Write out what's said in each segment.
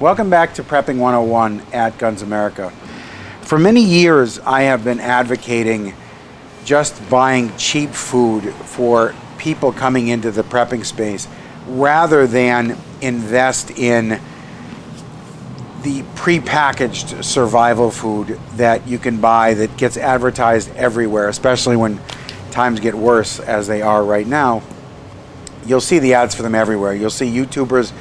Welcome back to Prepping 101 at Guns America. For many years, I have been advocating just buying cheap food for people coming into the prepping space rather than invest in the prepackaged survival food that you can buy that gets advertised everywhere, especially when times get worse as they are right now. You'll see the ads for them everywhere. You'll see YouTubers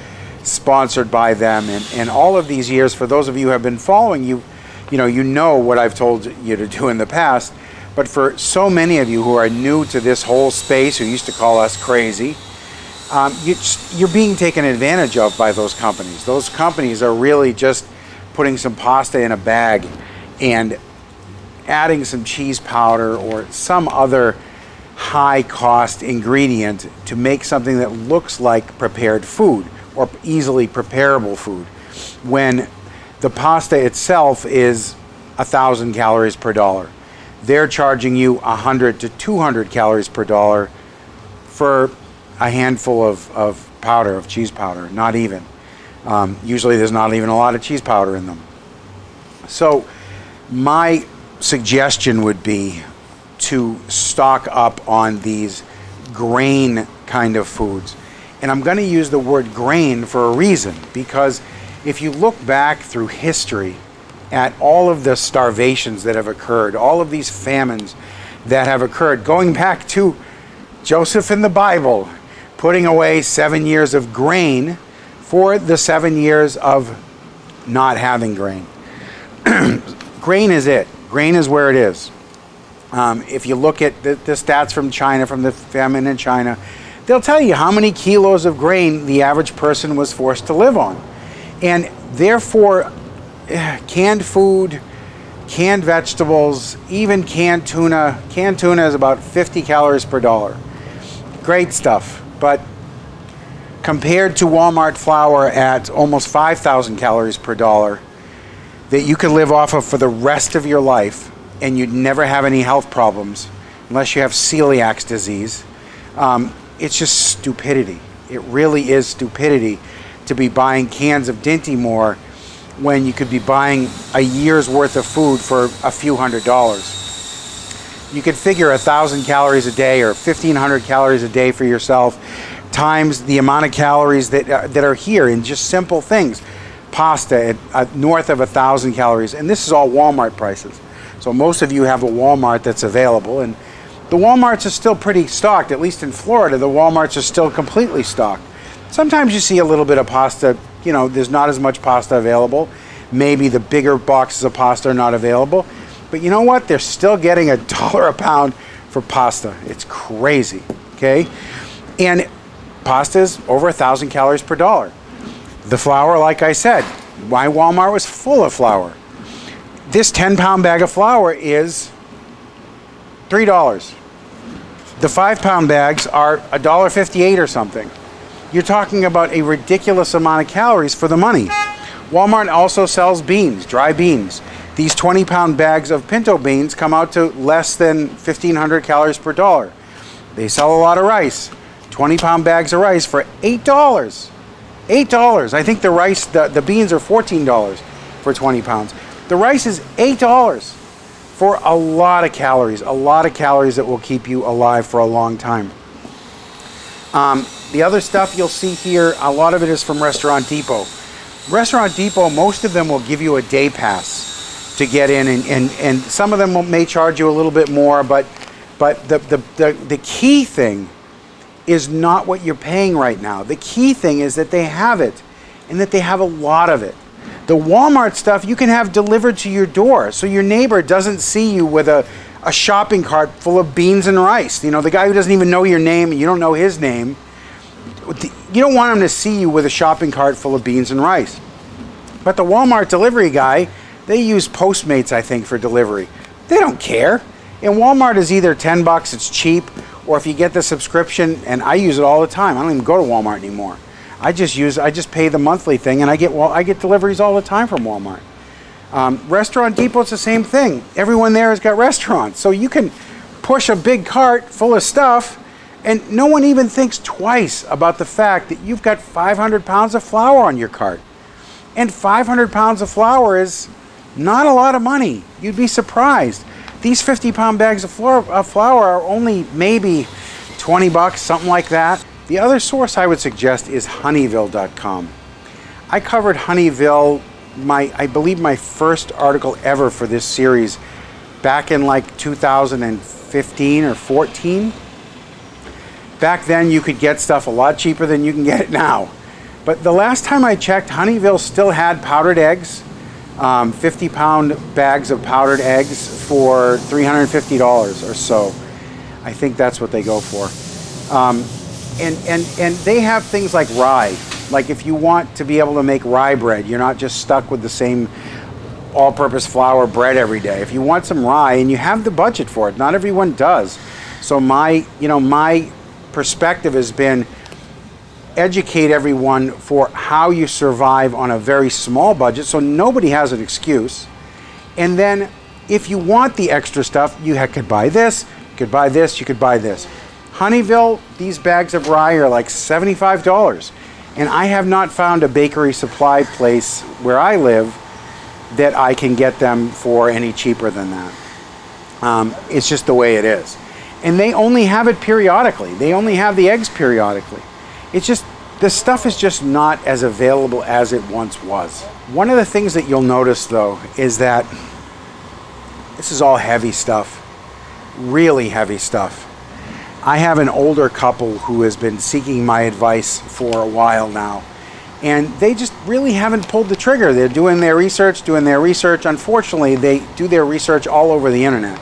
sponsored by them, and all of these years, for those of you who have been following, you know what I've told you to do in the past. But for so many of you who are new to this whole space, who used to call us crazy, you're being taken advantage of by those companies. Those companies are really just putting some pasta in a bag and adding some cheese powder or some other high cost ingredient to make something that looks like prepared food or easily preparable food, when the pasta itself is 1,000 calories per dollar. They're charging you 100 to 200 calories per dollar for a handful of powder, of cheese powder, not even. Usually there's not even a lot of cheese powder in them. So my suggestion would be to stock up on these grain kind of foods. And I'm going to use the word grain for a reason, because if you look back through history at all of the starvations that have occurred, all of these famines that have occurred, going back to Joseph in the Bible, putting away 7 years of grain for the 7 years of not having grain. Grain is it. Grain is where it is. If you look at the stats from China, from the famine in China, they'll tell you how many kilos of grain the average person was forced to live on. And therefore, canned food, canned vegetables, even canned tuna. Canned tuna is about 50 calories per dollar. Great stuff. But compared to Walmart flour at almost 5,000 calories per dollar that you could live off of for the rest of your life and you'd never have any health problems unless you have celiac disease, it's just stupidity. It really is stupidity to be buying cans of Dinty Moore when you could be buying a year's worth of food for a few $100s. You could figure 1,000 calories a day or 1,500 calories a day for yourself times the amount of calories that are here in just simple things. Pasta at north of 1,000 calories, and this is all Walmart prices. So most of you have a Walmart that's available, and the Walmarts are still pretty stocked. At least in Florida, the Walmarts are still completely stocked. Sometimes you see a little bit of pasta, there's not as much pasta available. Maybe the bigger boxes of pasta are not available. But you know what? They're still getting $1 a pound for pasta. It's crazy, okay? And pasta is over 1,000 calories per dollar. The flour, like I said, my Walmart was full of flour. This 10-pound bag of flour is $3. The 5-pound bags are $1.58 or something. You're talking about a ridiculous amount of calories for the money. Walmart also sells beans, dry beans. These 20-pound bags of pinto beans come out to less than 1,500 calories per dollar. They sell a lot of rice. 20-pound bags of rice for $8. $8. I think the rice, the beans are $14 for 20 pounds. The rice is $8 for a lot of calories that will keep you alive for a long time. The other stuff you'll see here, a lot of it is from Restaurant Depot. Restaurant Depot, most of them will give you a day pass to get in, and some of them may charge you a little bit more, but the key thing is not what you're paying right now. The key thing is that they have it, and that they have a lot of it. The Walmart stuff you can have delivered to your door, so your neighbor doesn't see you with a shopping cart full of beans and rice. The guy who doesn't even know your name and you don't know his name, you don't want him to see you with a shopping cart full of beans and rice. But the Walmart delivery guy, they use Postmates, I think, for delivery. They don't care. And Walmart is either $10, it's cheap, or if you get the subscription, and I use it all the time. I don't even go to Walmart anymore. I just pay the monthly thing, and I get deliveries all the time from Walmart. Restaurant Depot's the same thing. Everyone there has got restaurants, so you can push a big cart full of stuff, and no one even thinks twice about the fact that you've got 500 pounds of flour on your cart. And 500 pounds of flour is not a lot of money. You'd be surprised. These 50-pound bags of flour are only maybe 20 bucks, something like that. The other source I would suggest is honeyville.com. I covered Honeyville, I believe my first article ever for this series, back in like 2015 or 14. Back then you could get stuff a lot cheaper than you can get it now. But the last time I checked, Honeyville still had powdered eggs, 50-pound bags of powdered eggs for $350 or so. I think that's what they go for. And they have things like rye. Like if you want to be able to make rye bread, you're not just stuck with the same all-purpose flour bread every day. If you want some rye and you have the budget for it, not everyone does. So my perspective has been educate everyone for how you survive on a very small budget so nobody has an excuse. And then if you want the extra stuff, you could buy this, you could buy this, you could buy this. Honeyville, these bags of rye are like $75. And I have not found a bakery supply place where I live that I can get them for any cheaper than that. It's just the way it is. And they only have it periodically. They only have the eggs periodically. It's just, the stuff is just not as available as it once was. One of the things that you'll notice though is that this is all heavy stuff, really heavy stuff. I have an older couple who has been seeking my advice for a while now, and they just really haven't pulled the trigger. They're doing their research. Unfortunately, they do their research all over the internet.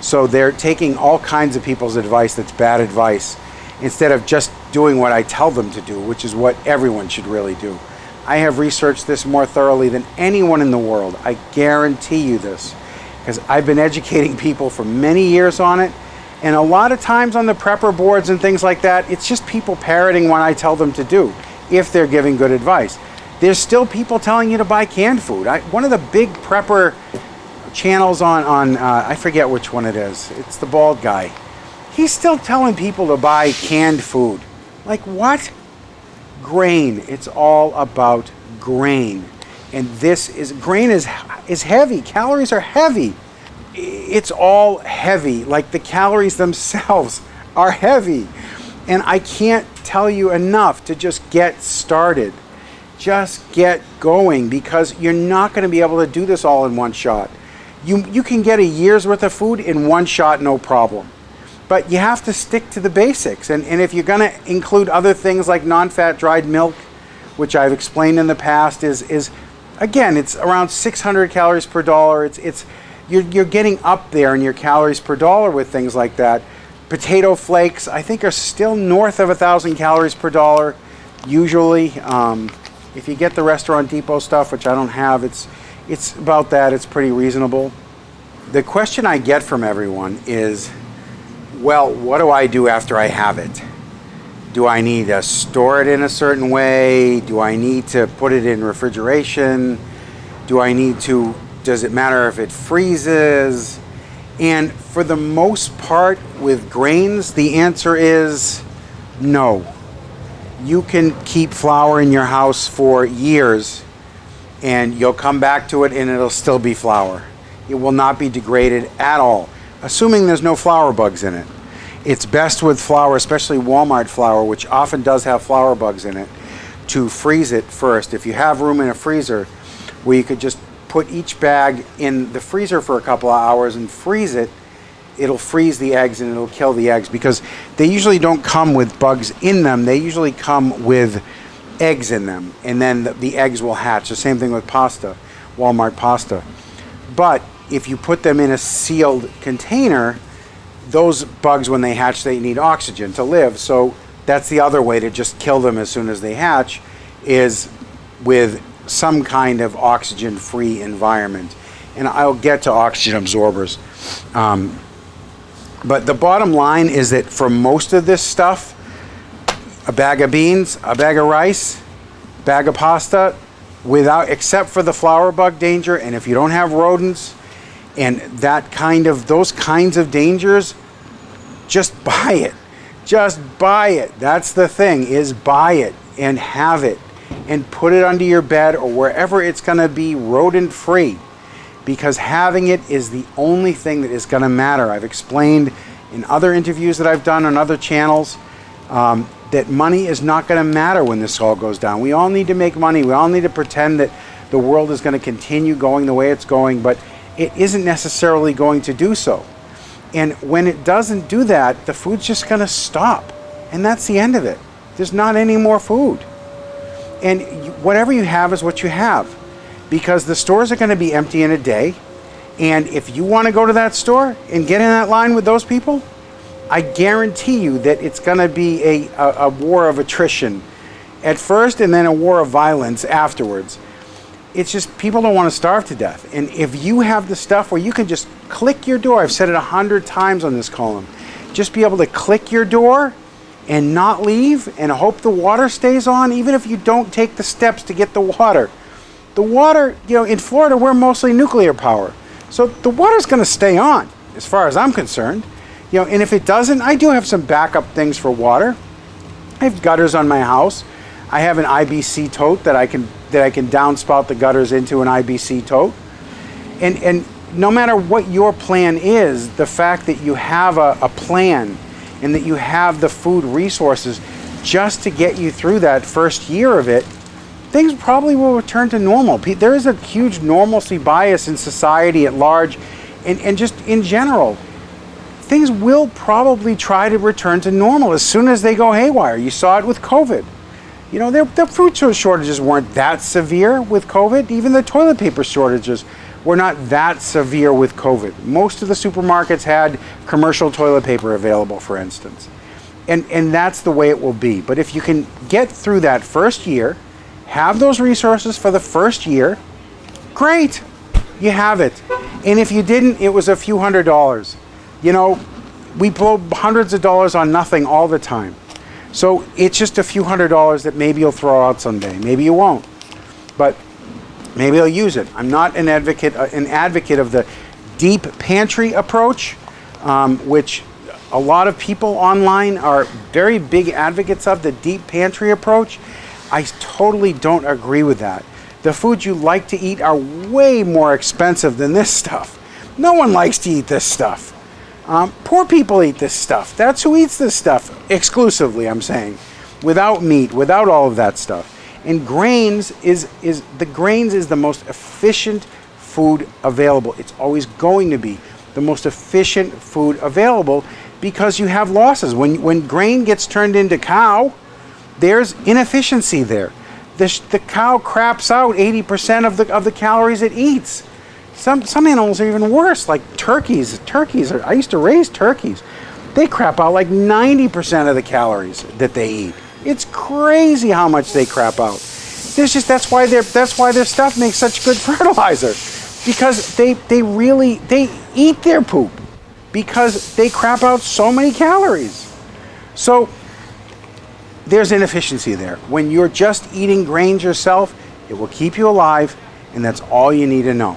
So they're taking all kinds of people's advice that's bad advice instead of just doing what I tell them to do, which is what everyone should really do. I have researched this more thoroughly than anyone in the world. I guarantee you this, because I've been educating people for many years on it. And a lot of times on the prepper boards and things like that, it's just people parroting what I tell them to do, if they're giving good advice. There's still people telling you to buy canned food. One of the big prepper channels on I forget which one it is. It's the bald guy. He's still telling people to buy canned food. Like what? Grain. It's all about grain. And grain is heavy. Calories are heavy. It's all heavy. Like the calories themselves are heavy. And I can't tell you enough to just get started. Just get going, because you're not going to be able to do this all in one shot. You can get a year's worth of food in one shot, no problem. But you have to stick to the basics. And if you're going to include other things like non-fat dried milk, which I've explained in the past, is again, it's around 600 calories per dollar. You're getting up there in your calories per dollar with things like that. Potato flakes, I think, are still north of 1,000 calories per dollar, usually. If you get the Restaurant Depot stuff, which I don't have, it's about that. It's pretty reasonable. The question I get from everyone is, well, what do I do after I have it? Do I need to store it in a certain way? Do I need to put it in refrigeration? Does it matter if it freezes? And for the most part with grains, the answer is no. You can keep flour in your house for years and you'll come back to it and it'll still be flour. It will not be degraded at all, assuming there's no flour bugs in it. It's best with flour, especially Walmart flour, which often does have flour bugs in it, to freeze it first. If you have room in a freezer where you could just put each bag in the freezer for a couple of hours and freeze it, it'll freeze the eggs and it'll kill the eggs, because they usually don't come with bugs in them. They usually come with eggs in them, and then the eggs will hatch. The same thing with pasta, Walmart pasta. But if you put them in a sealed container, those bugs, when they hatch, they need oxygen to live. So that's the other way to just kill them as soon as they hatch, is with some kind of oxygen-free environment. And I'll get to oxygen absorbers. But the bottom line is that for most of this stuff, a bag of beans, a bag of rice, bag of pasta, except for the flour bug danger, and if you don't have rodents and those kinds of dangers, just buy it. Just buy it. That's the thing, is buy it and have it. and put it under your bed or wherever it's going to be rodent free, because having it is the only thing that is going to matter. I've explained in other interviews that I've done on other channels that money is not going to matter when this all goes down. We all need to make money. We all need to pretend that the world is going to continue going the way it's going, but it isn't necessarily going to do so. And when it doesn't do that, the food's just going to stop. And that's the end of it. There's not any more food. And whatever you have is what you have, because the stores are going to be empty in a day. And if you want to go to that store and get in that line with those people, I guarantee you that it's going to be a war of attrition at first, and then a war of violence afterwards. It's just people don't want to starve to death. And if you have the stuff where you can just click your door, I've said it 100 times on this column, just be able to click your door and not leave and hope the water stays on, even if you don't take the steps to get the water. The water, in Florida, we're mostly nuclear power. So the water's going to stay on, as far as I'm concerned. And if it doesn't, I do have some backup things for water. I have gutters on my house. I have an IBC tote that I can downspout the gutters into an IBC tote. And no matter what your plan is, the fact that you have a plan and that you have the food resources just to get you through that first year of it, things probably will return to normal. There is a huge normalcy bias in society at large, and just in general. Things will probably try to return to normal as soon as they go haywire. You saw it with COVID. The food shortages weren't that severe with COVID. Even the toilet paper shortages were not that severe with COVID. Most of the supermarkets had commercial toilet paper available, for instance. And that's the way it will be. But if you can get through that first year, have those resources for the first year, great, you have it. And if you didn't, it was a few $100s. We blow hundreds of dollars on nothing all the time. So it's just a few $100s that maybe you'll throw out someday. Maybe you won't, but maybe you'll use it. I'm not an advocate of the deep pantry approach, which a lot of people online are very big advocates of, the deep pantry approach. I totally don't agree with that. The foods you like to eat are way more expensive than this stuff. No one likes to eat this stuff. Poor people eat this stuff. That's who eats this stuff exclusively, I'm saying, without meat, without all of that stuff. And grains is the most efficient food available. It's always going to be the most efficient food available because you have losses. When grain gets turned into cow, there's inefficiency there. The cow craps out 80% of the calories it eats. Some animals are even worse, like turkeys. I used to raise turkeys. They crap out like 90% of the calories that they eat. It's crazy how much they crap out. That's why their stuff makes such good fertilizer, because they eat their poop because they crap out so many calories. So there's inefficiency there. When you're just eating grains yourself, it will keep you alive, and that's all you need to know.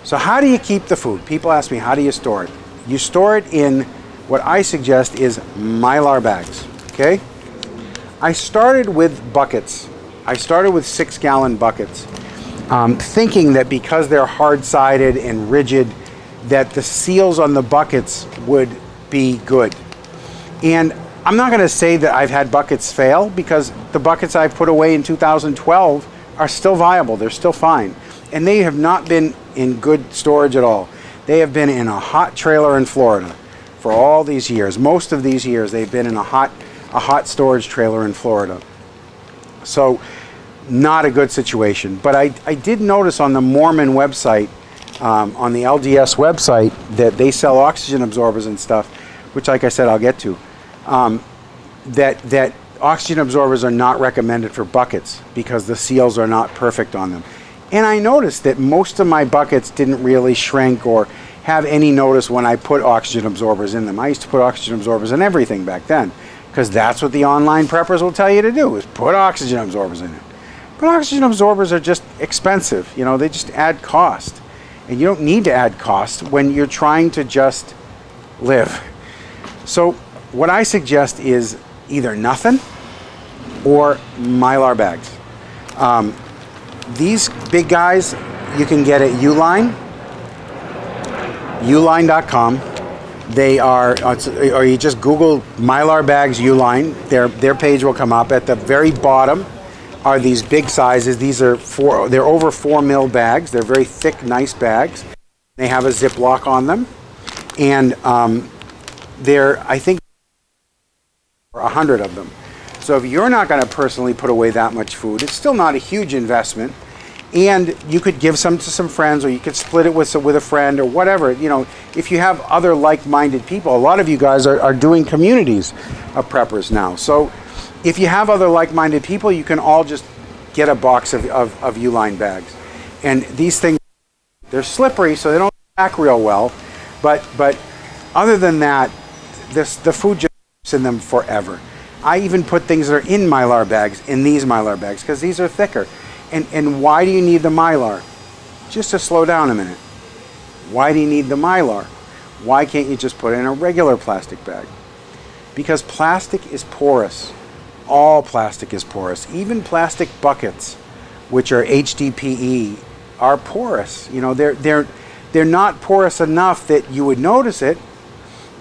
So how do you keep the food? People ask me, how do you store it? You store it in what I suggest is Mylar bags, okay? I started with buckets. I started with 6-gallon buckets, thinking that because they're hard-sided and rigid, that the seals on the buckets would be good. And I'm not going to say that I've had buckets fail, because the buckets I put away in 2012 are still viable. They're still fine. And they have not been in good storage at all. They have been in a hot trailer in Florida for all these years. Most of these years they've been in a hot storage trailer in Florida. So not a good situation. But I did notice on the Mormon website, on the LDS website, that they sell oxygen absorbers and stuff, which, like I said, I'll get to, that oxygen absorbers are not recommended for buckets because the seals are not perfect on them. And I noticed that most of my buckets didn't really shrink or have any notice when I put oxygen absorbers in them. I used to put oxygen absorbers in everything back then, because that's what the online preppers will tell you to do, is put oxygen absorbers in it. But oxygen absorbers are just expensive. They just add cost. And you don't need to add cost when you're trying to just live. So what I suggest is either nothing or Mylar bags. These big guys you can get at uline.com. They are, or you just Google Mylar bags Uline. Their page will come up. At the very bottom are these big sizes. These are they're over 4 mil bags. They're very thick, nice bags. They have a Ziploc on them, and they're, I think, 100 of them. So if you're not going to personally put away that much food, it's still not a huge investment. And you could give some to some friends, or you could split it with a friend, or whatever. You know, if you have other like-minded people, a lot of you guys are doing communities of preppers now. So if you have other like-minded people, you can all just get a box of Uline bags. And these things, they're slippery, so they don't pack real well. But other than that, the food just keeps in them forever. I even put things that are in Mylar bags in these Mylar bags because these are thicker. And why do you need the Mylar? Just to slow down a minute. Why do you need the Mylar? Why can't you just put it in a regular plastic bag? Because plastic is porous. All plastic is porous. Even plastic buckets, which are HDPE, are porous. You know, they're not porous enough that you would notice it.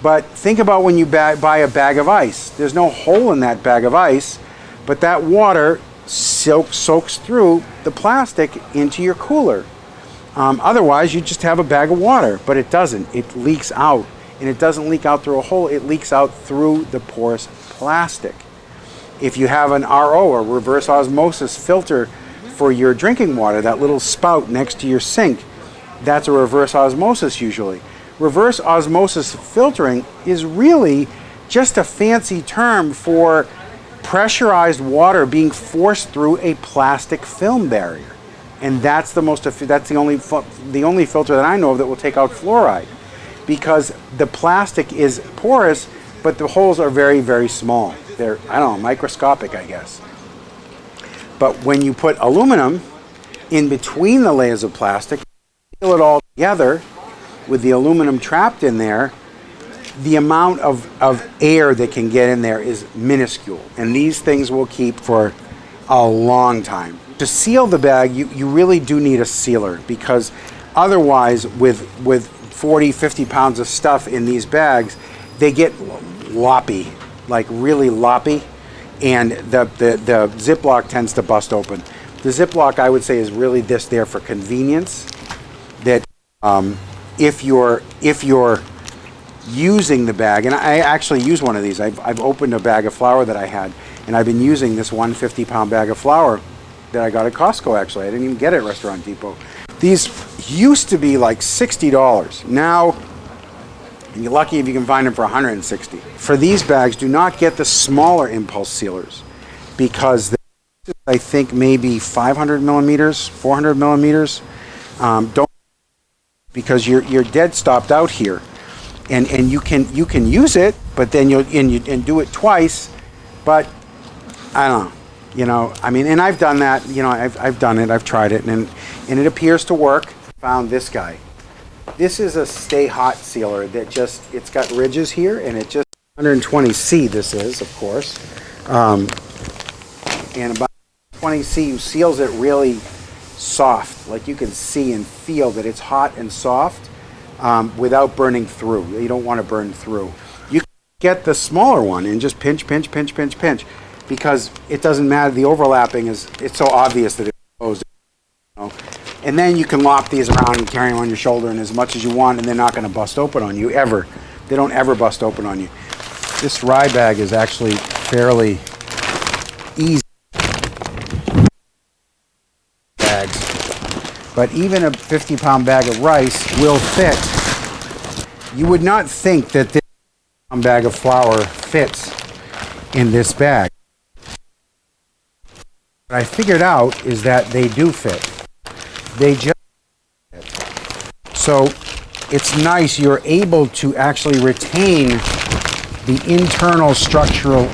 But think about when you buy a bag of ice. There's no hole in that bag of ice, but that water soaks through the plastic into your cooler. Otherwise, you just have a bag of water, but it doesn't. It leaks out, and it doesn't leak out through a hole. It leaks out through the porous plastic. If you have an RO, or reverse osmosis filter for your drinking water, that little spout next to your sink, that's a reverse osmosis usually. Reverse osmosis filtering is really just a fancy term for pressurized water being forced through a plastic film barrier, and that's the only filter that I know of that will take out fluoride, because the plastic is porous, but the holes are very, very small. They're, I don't know, microscopic, I guess. But when you put aluminum in between the layers of plastic, seal it all together with the aluminum trapped in there, the amount of air that can get in there is minuscule, and these things will keep for a long time. To seal the bag, you really do need a sealer, because otherwise with 40, 50 pounds of stuff in these bags, they get loppy, like really loppy, and the Ziploc tends to bust open. The Ziploc, I would say, is really there for convenience, that if you're using the bag, and I actually use one of these. I've opened a bag of flour that I had, and I've been using this 150-pound bag of flour that I got at Costco, actually. I didn't even get it at Restaurant Depot. These used to be like $60. Now, and you're lucky if you can find them for $160. For these bags, do not get the smaller impulse sealers, because I think maybe 500 millimeters, 400 millimeters. Don't, because you're dead stopped out here. And you can use it, but then you'll do it twice. But I don't know, you know. I mean, and I've done that. You know, I've done it. I've tried it, and it appears to work. Found this guy. This is a stay hot sealer that it's got ridges here, and it just 120C. This is, of course, and about 20C seals it really soft. Like you can see and feel that it's hot and soft. Without burning through. You don't want to burn through. You can get the smaller one and just pinch, because it doesn't matter. The overlapping it's so obvious that it's closed. You know? And then you can lop these around and carry them on your shoulder and as much as you want, and they're not going to bust open on you ever. They don't ever bust open on you. This rye bag is actually fairly easy. Bags. But even a 50-pound bag of rice will fit. You would not think that this bag of flour fits in this bag. What I figured out is that they do fit. They just fit. So it's nice. You're able to actually retain the internal structural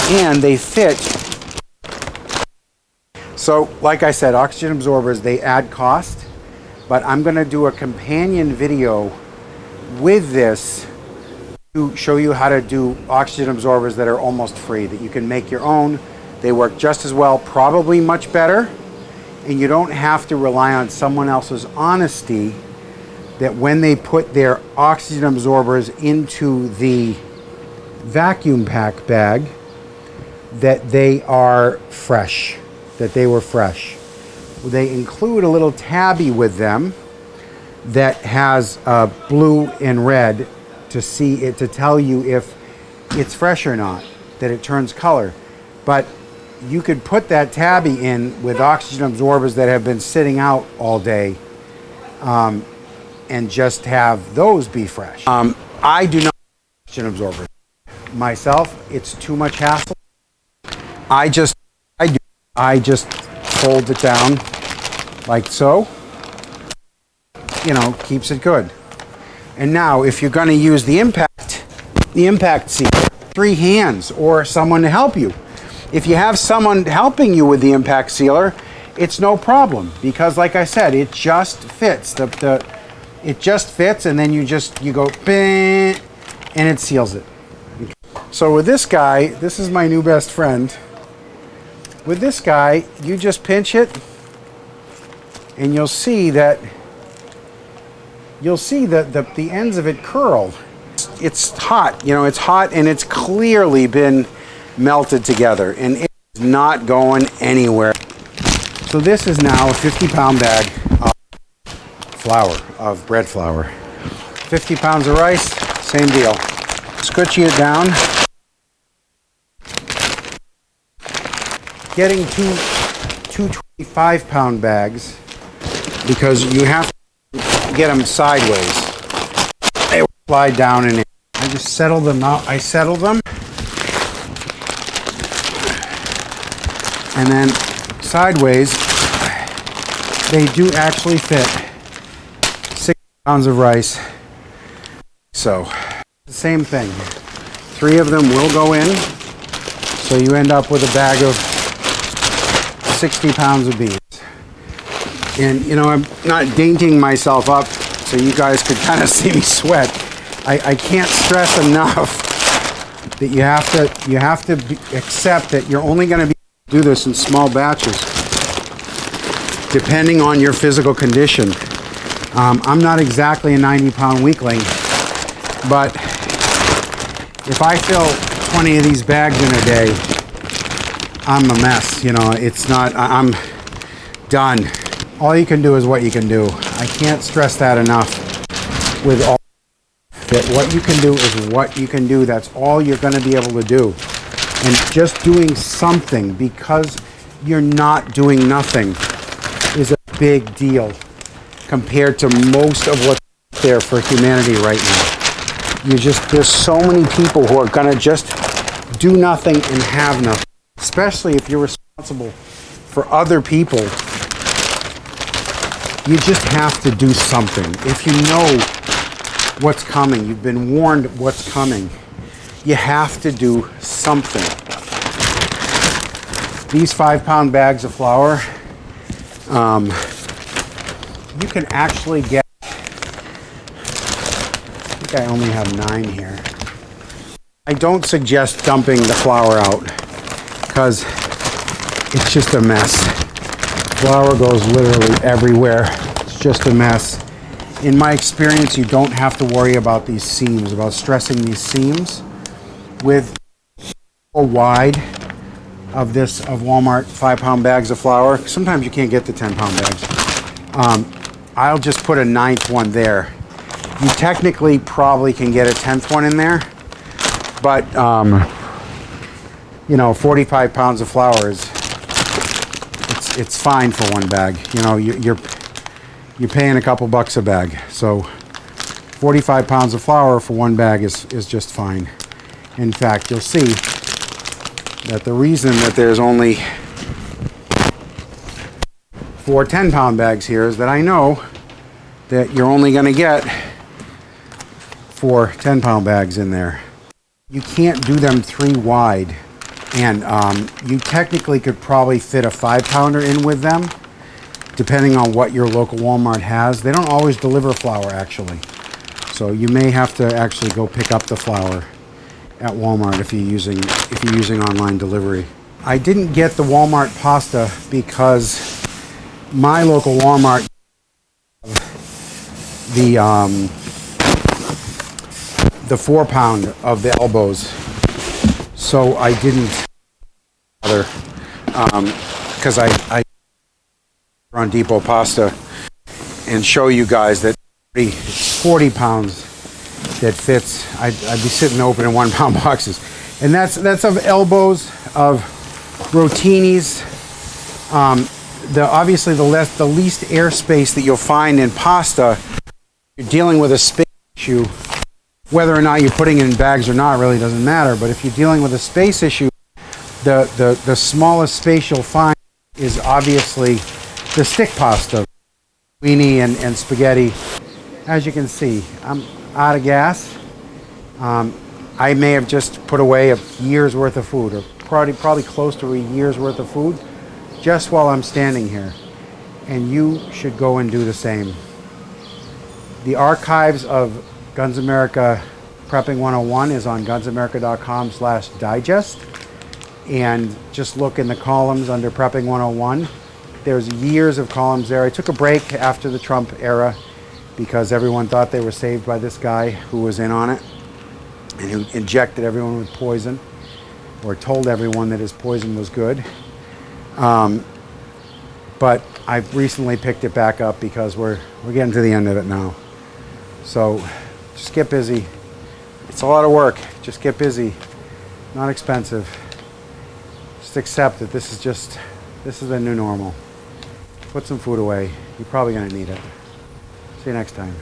and they fit. So, like I said, oxygen absorbers, they add cost, but I'm going to do a companion video with this to show you how to do oxygen absorbers that are almost free, that you can make your own They work just as well, probably much better, and you don't have to rely on someone else's honesty that when they put their oxygen absorbers into the vacuum pack bag, that they are fresh, that they were fresh. They include a little tabby with them that has blue and red to see it, to tell you if it's fresh or not, that it turns color. But you could put that tabby in with oxygen absorbers that have been sitting out all day, and just have those be fresh. I do not use oxygen absorbers myself. It's too much hassle. I just fold it down like so. You know, keeps it good. And now, if you're going to use the impact seat, 3 hands or someone to help you. If you have someone helping you with the impact sealer, it's no problem, because like I said, it just fits. It just fits, and then you go bang, and it seals it. So with this guy, this is my new best friend. With this guy, you just pinch it, and you'll see that the ends of it curl. It's hot, you know, it's hot, and it's clearly been melted together, and it's not going anywhere. So this is now a 50-pound bag of flour, of bread flour. 50 pounds of rice, same deal. Scoochie it down. Getting two 25-pound bags, because you have to get them sideways. They will slide down in it. I just settle them out. I settle them. And then sideways, they do actually fit 6 pounds of rice. So, the same thing. 3 of them will go in. So you end up with a bag of 60 pounds of beans. And you know, I'm not dainting myself up so you guys could kind of see me sweat. I can't stress enough that you have to accept that you're only going to do this in small batches, depending on your physical condition. I'm not exactly a 90-pound weakling, but if I fill 20 of these bags in a day, I'm a mess. You know, it's not, I'm done. All you can do is what you can do. I can't stress that enough with all that. What you can do is what you can do. That's all you're going to be able to do. And just doing something, because you're not doing nothing, is a big deal compared to most of what's there for humanity right now. There's so many people who are going to just do nothing and have nothing. Especially if you're responsible for other people, you just have to do something. If you know what's coming, you've been warned what's coming, you have to do something. These 5-pound bags of flour, you can actually get, I think I only have 9 here. I don't suggest dumping the flour out, because it's just a mess. Flour goes literally everywhere. It's just a mess. In my experience, you don't have to worry about these seams, about stressing these seams. With a wide of Walmart 5-pound bags of flour, sometimes you can't get the 10-pound bags. I'll just put a 9th one there. You technically probably can get a 10th one in there, but you know, 45 pounds of flour is, it's fine for one bag. You know, you're paying a couple bucks a bag. So 45 pounds of flour for one bag is just fine. In fact, you'll see that the reason that there's only 4 10-pound bags here is that I know that you're only going to get 4 10-pound bags in there. You can't do them 3 wide. And you technically could probably fit a 5-pounder in with them, depending on what your local Walmart has. They don't always deliver flour, actually. So you may have to actually go pick up the flour at Walmart if you're using online delivery. I didn't get the Walmart pasta because my local Walmart, the 4-pound of the elbows, so I didn't bother, because I on Depot pasta and show you guys that 40 pounds that fits. I'd be sitting open in 1-pound boxes, and that's of elbows, of rotinis. Obviously the least airspace that you'll find in pasta. You're dealing with a space issue. Whether or not you're putting it in bags or not really doesn't matter. But if you're dealing with a space issue, the smallest space you'll find is obviously the stick pasta, weenie and spaghetti. As you can see, I'm out of gas. I may have just put away a year's worth of food, or probably close to a year's worth of food, just while I'm standing here. And you should go and do the same. The archives of Guns America Prepping 101 is on gunsamerica.com/digest. And just look in the columns under Prepping 101. There's years of columns there. I took a break after the Trump era because everyone thought they were saved by this guy who was in on it and who injected everyone with poison, or told everyone that his poison was good. But I've recently picked it back up because we're getting to the end of it now. So just get busy. It's a lot of work. Just get busy. Not expensive. Just accept that this is the new normal. Put some food away. You're probably going to need it. See you next time.